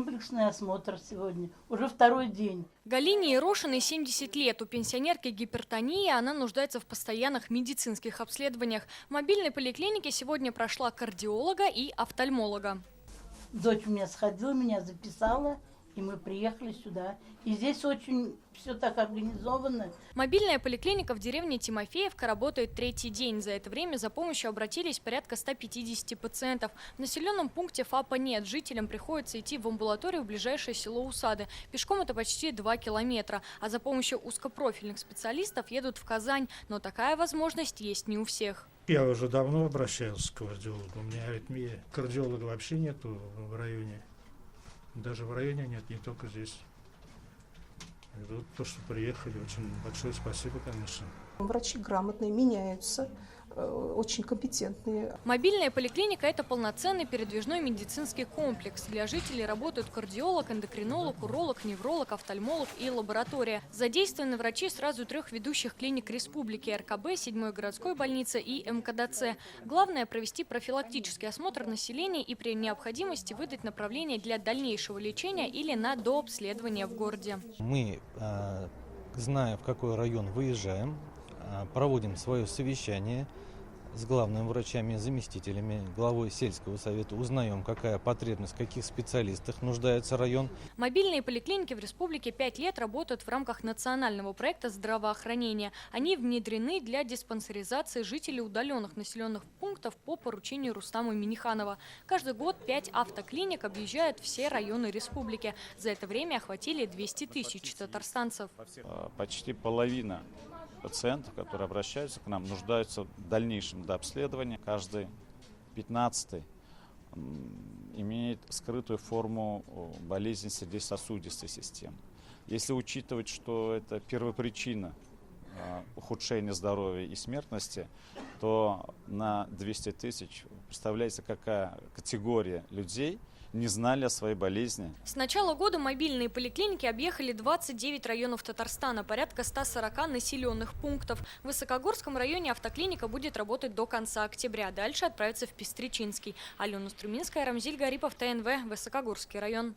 комплексный осмотр сегодня, уже второй день. Галине Ерошиной 70 лет. У пенсионерки гипертония, она нуждается в постоянных медицинских обследованиях. В мобильной поликлинике сегодня прошла кардиолога и офтальмолога. Дочь у меня сходила, меня записала, и мы приехали сюда. И здесь очень все так организовано. Мобильная поликлиника в деревне Тимофеевка работает третий день. За это время за помощью обратились порядка 150 пациентов. В населенном пункте ФАПа нет. Жителям приходится идти в амбулаторию в ближайшее село Усады. Пешком это почти 2 километра. А за помощью узкопрофильных специалистов едут в Казань. Но такая возможность есть не у всех. Я уже давно обращался к кардиологу. У меня аритмия. Кардиолога вообще нету в районе. Даже в районе нет, не только здесь. И вот то, что приехали, очень большое спасибо, конечно. Врачи грамотные, меняются, очень компетентные. Мобильная поликлиника – это полноценный передвижной медицинский комплекс. Для жителей работают кардиолог, эндокринолог, уролог, невролог, офтальмолог и лаборатория. Задействованы врачи сразу 3 ведущих клиник республики – РКБ, 7-й городской больницы и МКДЦ. Главное – провести профилактический осмотр населения и при необходимости выдать направление для дальнейшего лечения или на дообследование в городе. Мы, зная, в какой район выезжаем, проводим свое совещание с главными врачами, заместителями, главой сельского совета, узнаем, какая потребность, в каких специалистах нуждается район. Мобильные поликлиники в республике 5 лет работают в рамках национального проекта здравоохранения. Они внедрены для диспансеризации жителей удаленных населенных пунктов по поручению Рустама Минниханова. Каждый год 5 автоклиник объезжают все районы республики. За это время охватили 200 тысяч татарстанцев. Почти половина пациентов, которые обращаются к нам, нуждаются в дальнейшем дообследовании. Каждый 15-й имеет скрытую форму болезни сердечно-сосудистой системы. Если учитывать, что это первопричина ухудшения здоровья и смертности, то на 200 тысяч представляется, какая категория людей не знали о своей болезни. С начала года мобильные поликлиники объехали 29 районов Татарстана, порядка 140 населенных пунктов. В Высокогорском районе автоклиника будет работать до конца октября. Дальше отправится в Пестричинский. Алена Струминская, Рамзиль Гарипов, ТНВ, Высокогорский район.